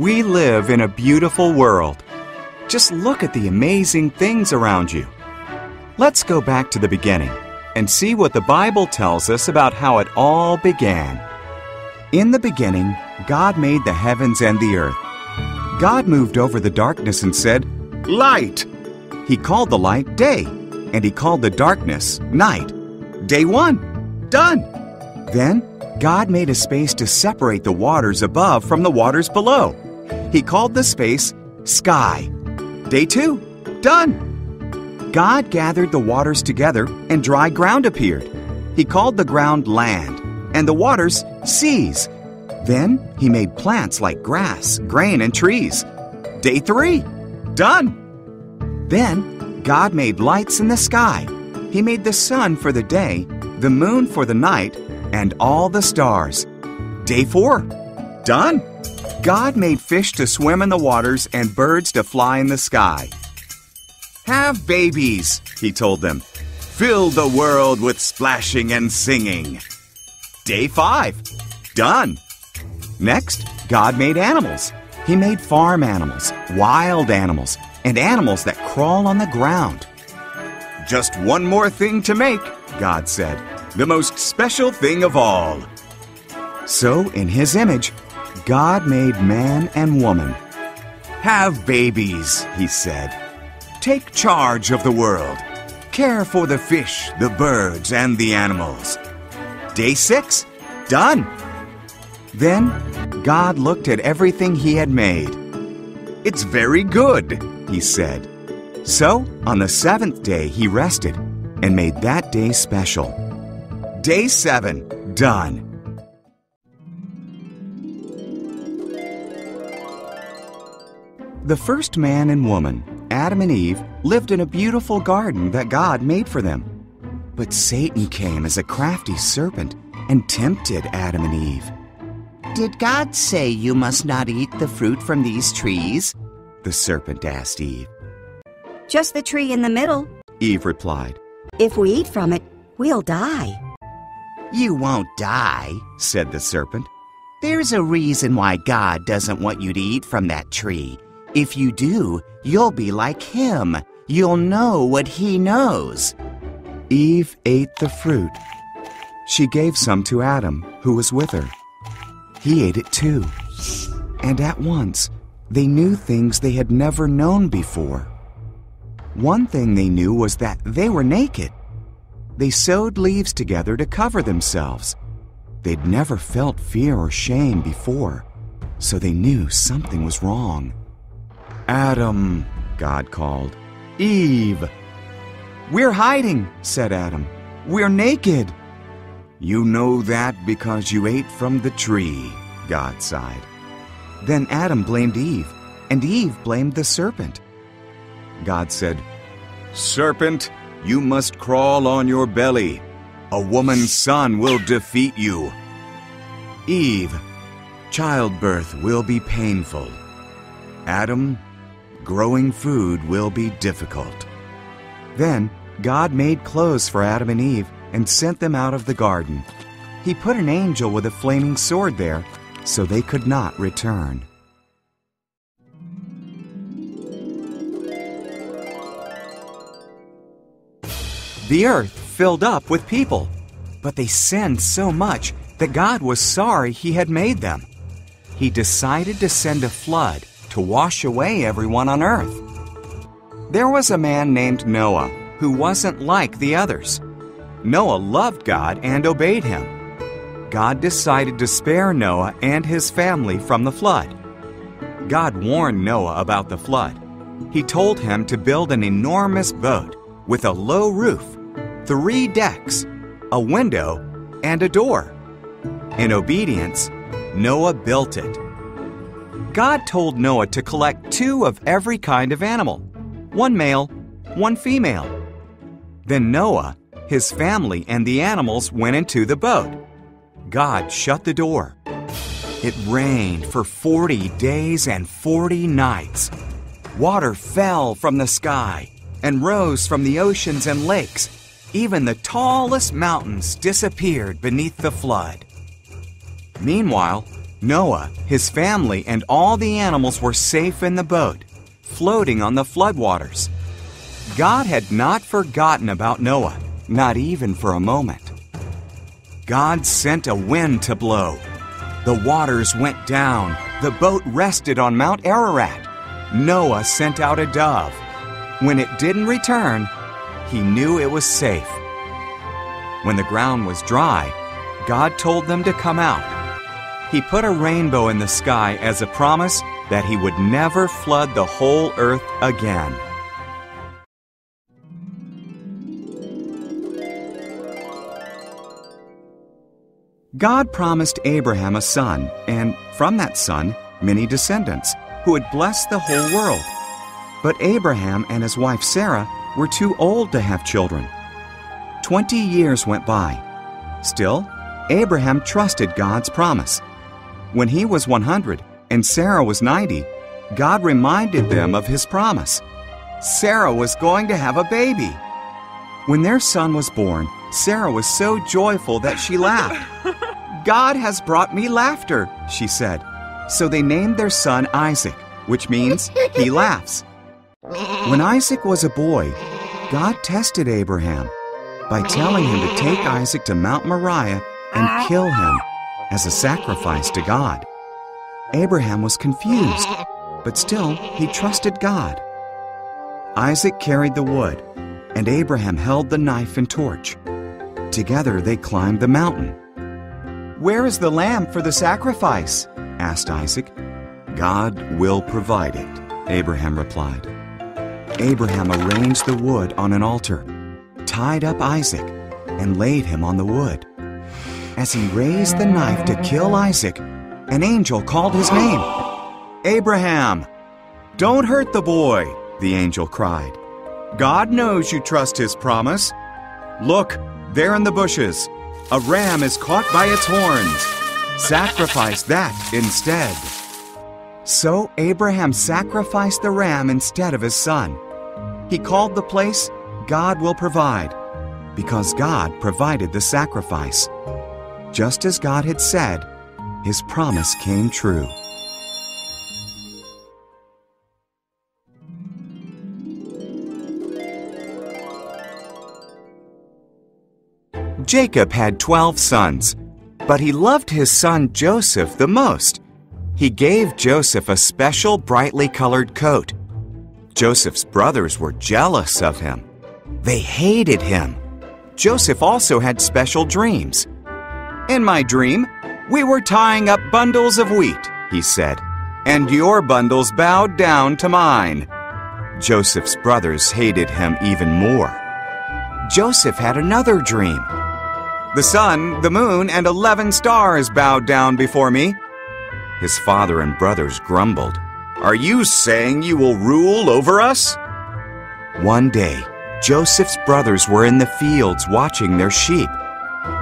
We live in a beautiful world. Just look at the amazing things around you. Let's go back to the beginning and see what the Bible tells us about how it all began. In the beginning, God made the heavens and the earth. God moved over the darkness and said, "Light!" He called the light day, and He called the darkness night. Day one, done. Then God made a space to separate the waters above from the waters below. He called the space sky. Day two, done. God gathered the waters together and dry ground appeared. He called the ground land and the waters seas. Then He made plants like grass, grain, and trees. Day three, done. Then God made lights in the sky. He made the sun for the day, the moon for the night, and all the stars. Day four, done. God made fish to swim in the waters and birds to fly in the sky. "Have babies," He told them. "Fill the world with splashing and singing." Day five, done. Next, God made animals. He made farm animals, wild animals, and animals that crawl on the ground. "Just one more thing to make," God said, "the most special thing of all." So, in His image, God made man and woman. "Have babies," He said. "Take charge of the world. Care for the fish, the birds, and the animals." Day six, done. Then God looked at everything He had made. "It's very good," He said. So, on the seventh day, He rested and made that day special. Day seven, done. The first man and woman, Adam and Eve, lived in a beautiful garden that God made for them. But Satan came as a crafty serpent and tempted Adam and Eve. "Did God say you must not eat the fruit from these trees?" The serpent asked Eve. "Just the tree in the middle. Eve replied. If we eat from it, we'll die." "You won't die," said the serpent. "There's a reason why God doesn't want you to eat from that tree. If you do, you'll be like Him. You'll know what He knows." Eve ate the fruit. She gave some to Adam, who was with her. He ate it too. And at once, they knew things they had never known before. One thing they knew was that they were naked. They sewed leaves together to cover themselves. They'd never felt fear or shame before, so they knew something was wrong. "Adam," God called. "Eve." "We're hiding," said Adam. "We're naked." "You know that because you ate from the tree," God sighed. Then Adam blamed Eve, and Eve blamed the serpent. God said, "Serpent, you must crawl on your belly. A woman's son will defeat you." "Eve, childbirth will be painful. Adam, growing food will be difficult." Then God made clothes for Adam and Eve and sent them out of the garden. He put an angel with a flaming sword there so they could not return. The earth filled up with people, but they sinned so much that God was sorry He had made them. He decided to send a flood to wash away everyone on earth. There was a man named Noah who wasn't like the others. Noah loved God and obeyed Him. God decided to spare Noah and his family from the flood. God warned Noah about the flood. He told him to build an enormous boat with a low roof, 3 decks, a window, and a door. In obedience, Noah built it. God told Noah to collect 2 of every kind of animal, 1 male, 1 female. Then Noah, his family, and the animals went into the boat. God shut the door. It rained for 40 days and 40 nights. Water fell from the sky and rose from the oceans and lakes. Even the tallest mountains disappeared beneath the flood. Meanwhile, Noah, his family, and all the animals were safe in the boat, floating on the floodwaters. God had not forgotten about Noah, not even for a moment. God sent a wind to blow. The waters went down. The boat rested on Mount Ararat. Noah sent out a dove. When it didn't return, he knew it was safe. When the ground was dry, God told them to come out. He put a rainbow in the sky as a promise that he would never flood the whole earth again. God promised Abraham a son, and from that son, many descendants, who would bless the whole world. But Abraham and his wife Sarah were too old to have children. 20 years went by. Still, Abraham trusted God's promise. When he was 100 and Sarah was 90, God reminded them of his promise. Sarah was going to have a baby. When their son was born, Sarah was so joyful that she laughed. "God has brought me laughter," she said. So they named their son Isaac, which means he laughs. When Isaac was a boy, God tested Abraham by telling him to take Isaac to Mount Moriah and kill him as a sacrifice to God. Abraham was confused, but still he trusted God. Isaac carried the wood, and Abraham held the knife and torch. Together they climbed the mountain. "Where is the lamb for the sacrifice?" asked Isaac. "God will provide it," Abraham replied. Abraham arranged the wood on an altar, tied up Isaac, and laid him on the wood. As he raised the knife to kill Isaac, an angel called his name. "Abraham!" "Don't hurt the boy," the angel cried. "God knows you trust his promise. Look, there in the bushes, a ram is caught by its horns. Sacrifice that instead." So Abraham sacrificed the ram instead of his son. He called the place "God will provide," because God provided the sacrifice. Just as God had said, his promise came true. Jacob had 12 sons, but he loved his son Joseph the most. He gave Joseph a special brightly colored coat. Joseph's brothers were jealous of him. They hated him. Joseph also had special dreams. "In my dream, we were tying up bundles of wheat," he said, "and your bundles bowed down to mine." Joseph's brothers hated him even more. Joseph had another dream. "The sun, the moon, and 11 stars bowed down before me." His father and brothers grumbled. "Are you saying you will rule over us?" One day, Joseph's brothers were in the fields watching their sheep.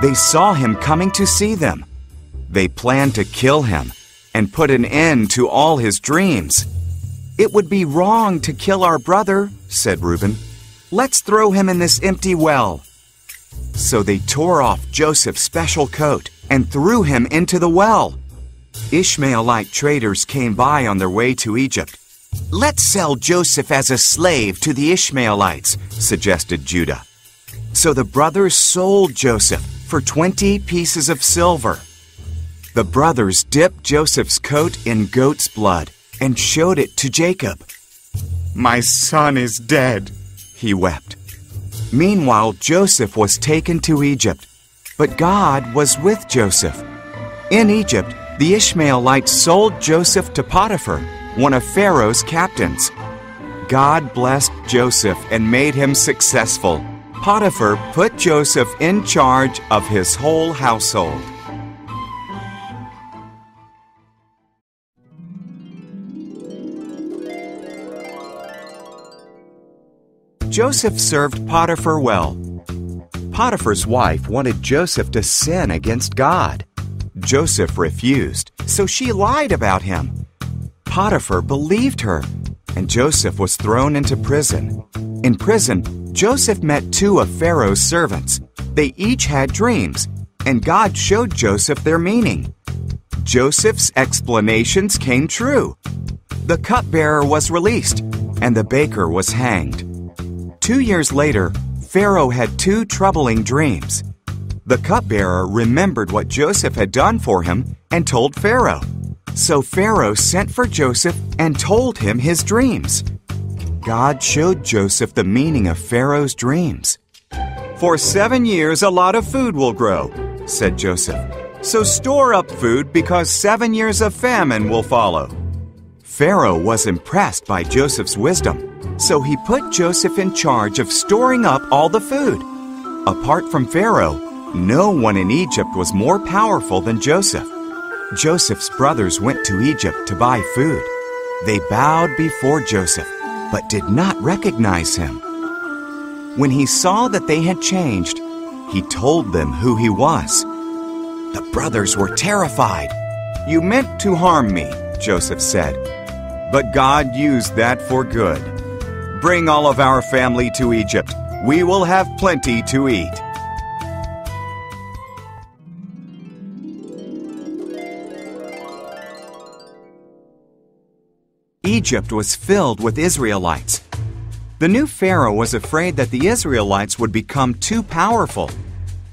They saw him coming to see them. They planned to kill him and put an end to all his dreams. "It would be wrong to kill our brother," said Reuben. "Let's throw him in this empty well." So they tore off Joseph's special coat and threw him into the well. Ishmaelite traders came by on their way to Egypt. "Let's sell Joseph as a slave to the Ishmaelites," suggested Judah. So the brothers sold Joseph for 20 pieces of silver. The brothers dipped Joseph's coat in goat's blood and showed it to Jacob. "My son is dead," he wept. Meanwhile, Joseph was taken to Egypt, but God was with Joseph. In Egypt, the Ishmaelites sold Joseph to Potiphar, one of Pharaoh's captains. God blessed Joseph and made him successful. Potiphar put Joseph in charge of his whole household. Joseph served Potiphar well. Potiphar's wife wanted Joseph to sin against God. Joseph refused, so she lied about him. Potiphar believed her, and Joseph was thrown into prison. In prison, Joseph met 2 of Pharaoh's servants. They each had dreams, and God showed Joseph their meaning. Joseph's explanations came true. The cupbearer was released, and the baker was hanged. 2 years later, Pharaoh had two troubling dreams. The cupbearer remembered what Joseph had done for him and told Pharaoh. So Pharaoh sent for Joseph and told him his dreams. God showed Joseph the meaning of Pharaoh's dreams. "For 7 years a lot of food will grow," said Joseph. "So store up food because 7 years of famine will follow." Pharaoh was impressed by Joseph's wisdom, so he put Joseph in charge of storing up all the food. Apart from Pharaoh, no one in Egypt was more powerful than Joseph. Joseph's brothers went to Egypt to buy food. They bowed before Joseph, but did not recognize him. When he saw that they had changed, he told them who he was. The brothers were terrified. "You meant to harm me," Joseph said, "but God used that for good. Bring all of our family to Egypt. We will have plenty to eat." Egypt was filled with Israelites. The new Pharaoh was afraid that the Israelites would become too powerful,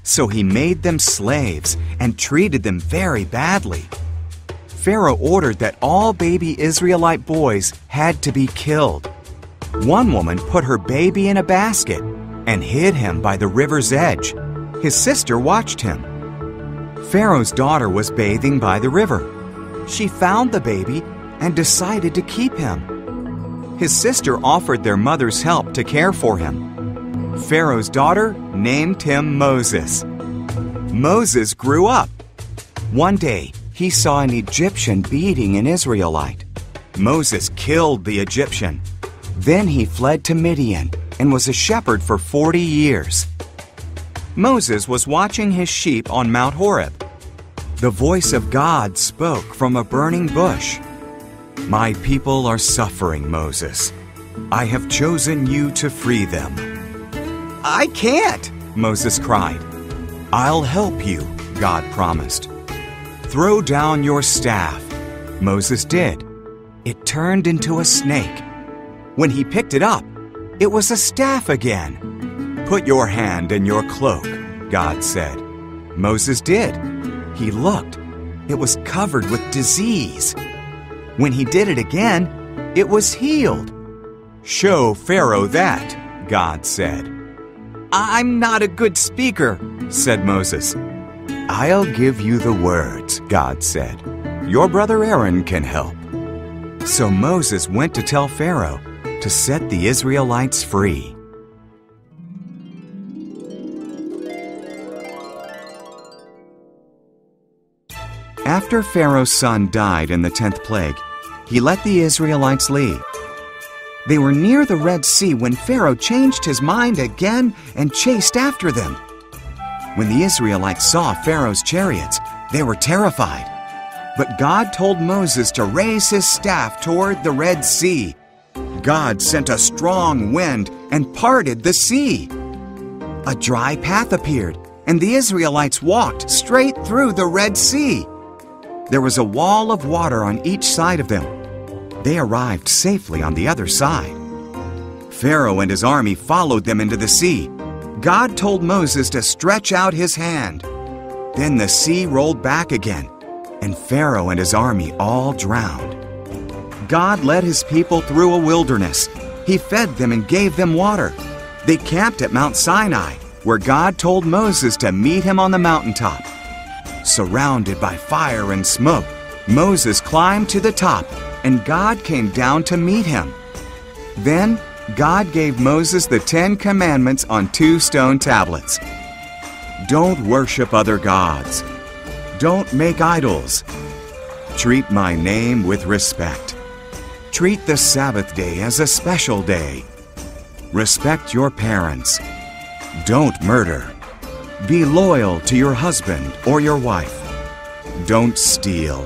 so he made them slaves and treated them very badly. Pharaoh ordered that all baby Israelite boys had to be killed. One woman put her baby in a basket and hid him by the river's edge. His sister watched him. Pharaoh's daughter was bathing by the river. She found the baby and decided to keep him. His sister offered their mother's help to care for him. Pharaoh's daughter named him Moses. Moses grew up. One day, he saw an Egyptian beating an Israelite. Moses killed the Egyptian. Then he fled to Midian and was a shepherd for 40 years. Moses was watching his sheep on Mount Horeb. The voice of God spoke from a burning bush. "My people are suffering, Moses. I have chosen you to free them." "I can't," Moses cried. "I'll help you," God promised. "Throw down your staff." Moses did. It turned into a snake. When he picked it up, it was a staff again. "Put your hand in your cloak," God said. Moses did. He looked. It was covered with disease. When he did it again, it was healed. "Show Pharaoh that," God said. "I'm not a good speaker," said Moses. "I'll give you the words," God said. "Your brother Aaron can help." So Moses went to tell Pharaoh to set the Israelites free. After Pharaoh's son died in the 10th plague, he let the Israelites leave. They were near the Red Sea when Pharaoh changed his mind again and chased after them. When the Israelites saw Pharaoh's chariots, they were terrified. But God told Moses to raise his staff toward the Red Sea. God sent a strong wind and parted the sea. A dry path appeared, and the Israelites walked straight through the Red Sea. There was a wall of water on each side of them. They arrived safely on the other side. Pharaoh and his army followed them into the sea. God told Moses to stretch out his hand. Then the sea rolled back again, and Pharaoh and his army all drowned. God led his people through a wilderness. He fed them and gave them water. They camped at Mount Sinai, where God told Moses to meet him on the mountaintop. Surrounded by fire and smoke, Moses climbed to the top, and God came down to meet him. Then God gave Moses the 10 Commandments on 2 stone tablets. Don't worship other gods. Don't make idols. Treat my name with respect. Treat the Sabbath day as a special day. Respect your parents. Don't murder. Be loyal to your husband or your wife. Don't steal.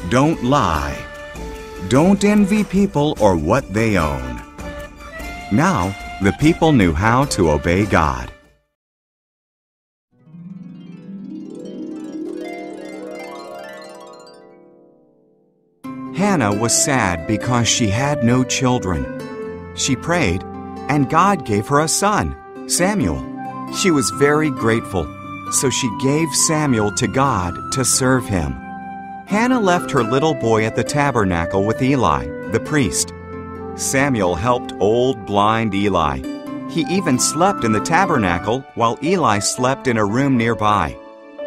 Don't lie. Don't envy people or what they own. Now, the people knew how to obey God. Hannah was sad because she had no children. She prayed, and God gave her a son, Samuel. She was very grateful, so she gave Samuel to God to serve him. Hannah left her little boy at the tabernacle with Eli, the priest. Samuel helped old blind Eli. He even slept in the tabernacle while Eli slept in a room nearby.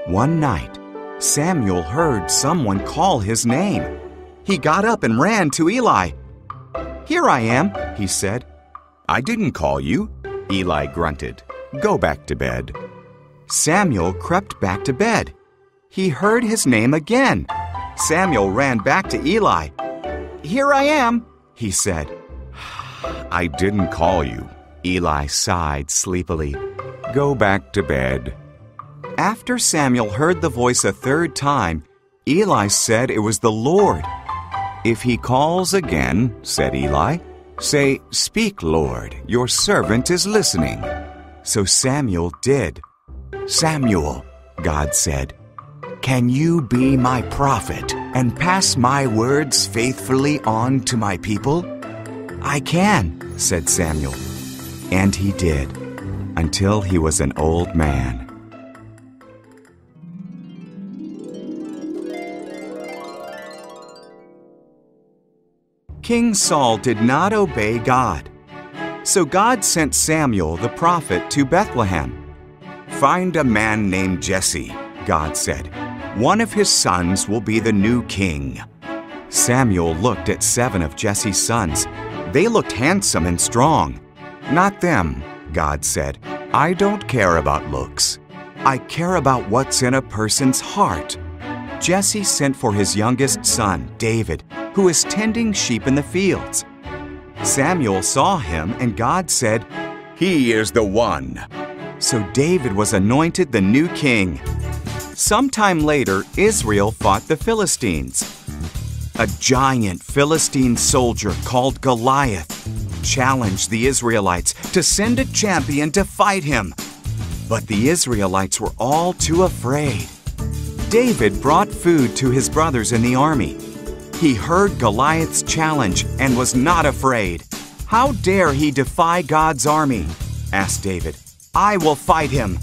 One night, Samuel heard someone call his name. He got up and ran to Eli. "Here I am," he said. "I didn't call you," Eli grunted. "Go back to bed." Samuel crept back to bed. He heard his name again. Samuel ran back to Eli. "Here I am," he said. "I didn't call you," Eli sighed sleepily. "Go back to bed." After Samuel heard the voice a third time, Eli said it was the Lord. "If he calls again," said Eli, "say, 'Speak, Lord, your servant is listening.'" So Samuel did. "Samuel," God said, "can you be my prophet and pass my words faithfully on to my people?" "I can," said Samuel. And he did, until he was an old man. King Saul did not obey God. So God sent Samuel the prophet to Bethlehem. "Find a man named Jesse," God said. "One of his sons will be the new king." Samuel looked at 7 of Jesse's sons. They looked handsome and strong. "Not them," God said. "I don't care about looks. I care about what's in a person's heart." Jesse sent for his youngest son, David, who was tending sheep in the fields. Samuel saw him, and God said, "He is the one." So David was anointed the new king. Sometime later, Israel fought the Philistines. A giant Philistine soldier called Goliath challenged the Israelites to send a champion to fight him. But the Israelites were all too afraid. David brought food to his brothers in the army. He heard Goliath's challenge and was not afraid. "How dare he defy God's army?" asked David. "I will fight him."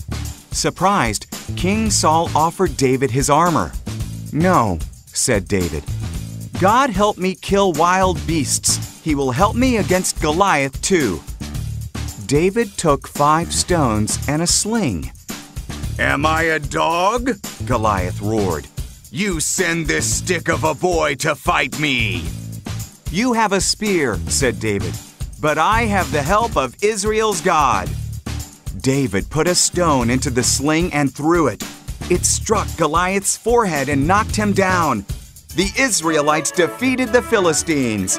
Surprised, King Saul offered David his armor. "No," said David. "God helped me kill wild beasts. He will help me against Goliath too." David took 5 stones and a sling. "Am I a dog?" Goliath roared. "You send this stick of a boy to fight me." "You have a spear," said David, "but I have the help of Israel's God." David put a stone into the sling and threw it. It struck Goliath's forehead and knocked him down. The Israelites defeated the Philistines.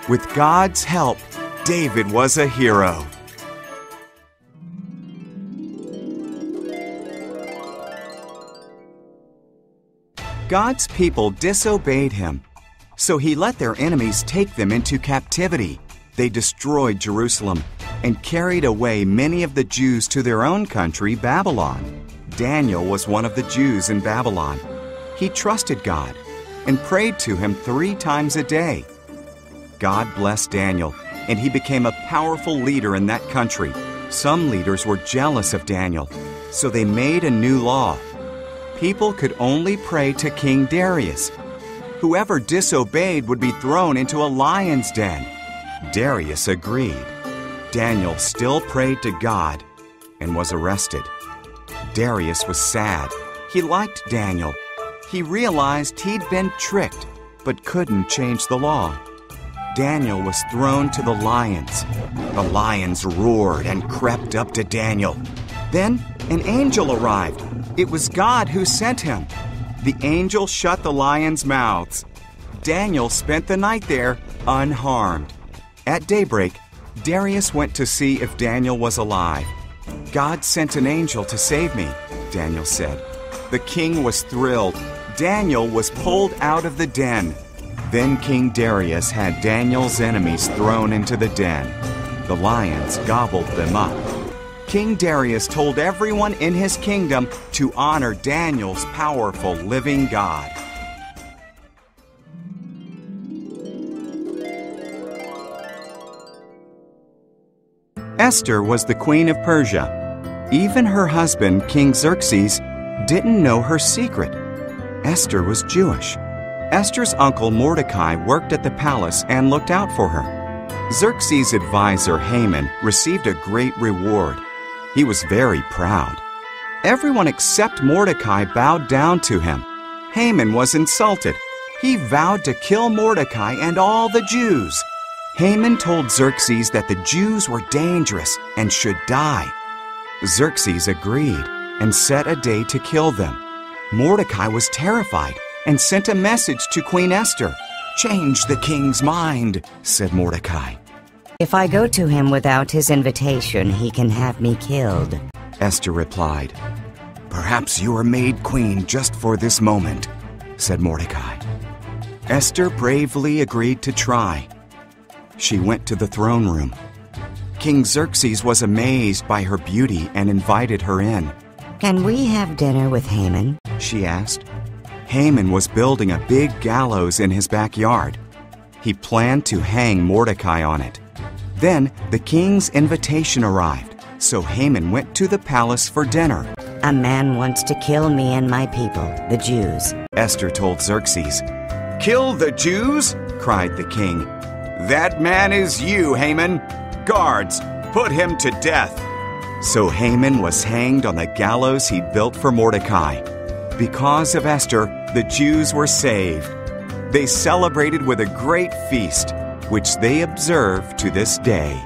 With God's help, David was a hero. God's people disobeyed him, so he let their enemies take them into captivity. They destroyed Jerusalem and carried away many of the Jews to their own country, Babylon. Daniel was one of the Jews in Babylon. He trusted God and prayed to him 3 times a day. God blessed Daniel, and he became a powerful leader in that country. Some leaders were jealous of Daniel, so they made a new law. People could only pray to King Darius. Whoever disobeyed would be thrown into a lion's den. Darius agreed. Daniel still prayed to God and was arrested. Darius was sad. He liked Daniel. He realized he'd been tricked, but couldn't change the law. Daniel was thrown to the lions. The lions roared and crept up to Daniel. Then an angel arrived. It was God who sent him. The angel shut the lions' mouths. Daniel spent the night there unharmed. At daybreak, Darius went to see if Daniel was alive. "God sent an angel to save me," Daniel said. The king was thrilled. Daniel was pulled out of the den. Then King Darius had Daniel's enemies thrown into the den. The lions gobbled them up. King Darius told everyone in his kingdom to honor Daniel's powerful living God. Esther was the queen of Persia. Even her husband, King Xerxes, didn't know her secret. Esther was Jewish. Esther's uncle Mordecai worked at the palace and looked out for her. Xerxes' advisor Haman received a great reward. He was very proud. Everyone except Mordecai bowed down to him. Haman was insulted. He vowed to kill Mordecai and all the Jews. Haman told Xerxes that the Jews were dangerous and should die. Xerxes agreed and set a day to kill them. Mordecai was terrified and sent a message to Queen Esther. "Change the king's mind," said Mordecai. "If I go to him without his invitation, he can have me killed," Esther replied. "Perhaps you were made queen just for this moment," said Mordecai. Esther bravely agreed to try. She went to the throne room. King Xerxes was amazed by her beauty and invited her in. "Can we have dinner with Haman?" she asked. Haman was building a big gallows in his backyard. He planned to hang Mordecai on it. Then the king's invitation arrived, so Haman went to the palace for dinner. "A man wants to kill me and my people, the Jews," Esther told Xerxes. "Kill the Jews?" cried the king. "That man is you, Haman. Guards, put him to death." So Haman was hanged on the gallows he'd built for Mordecai. Because of Esther, the Jews were saved. They celebrated with a great feast, which they observe to this day.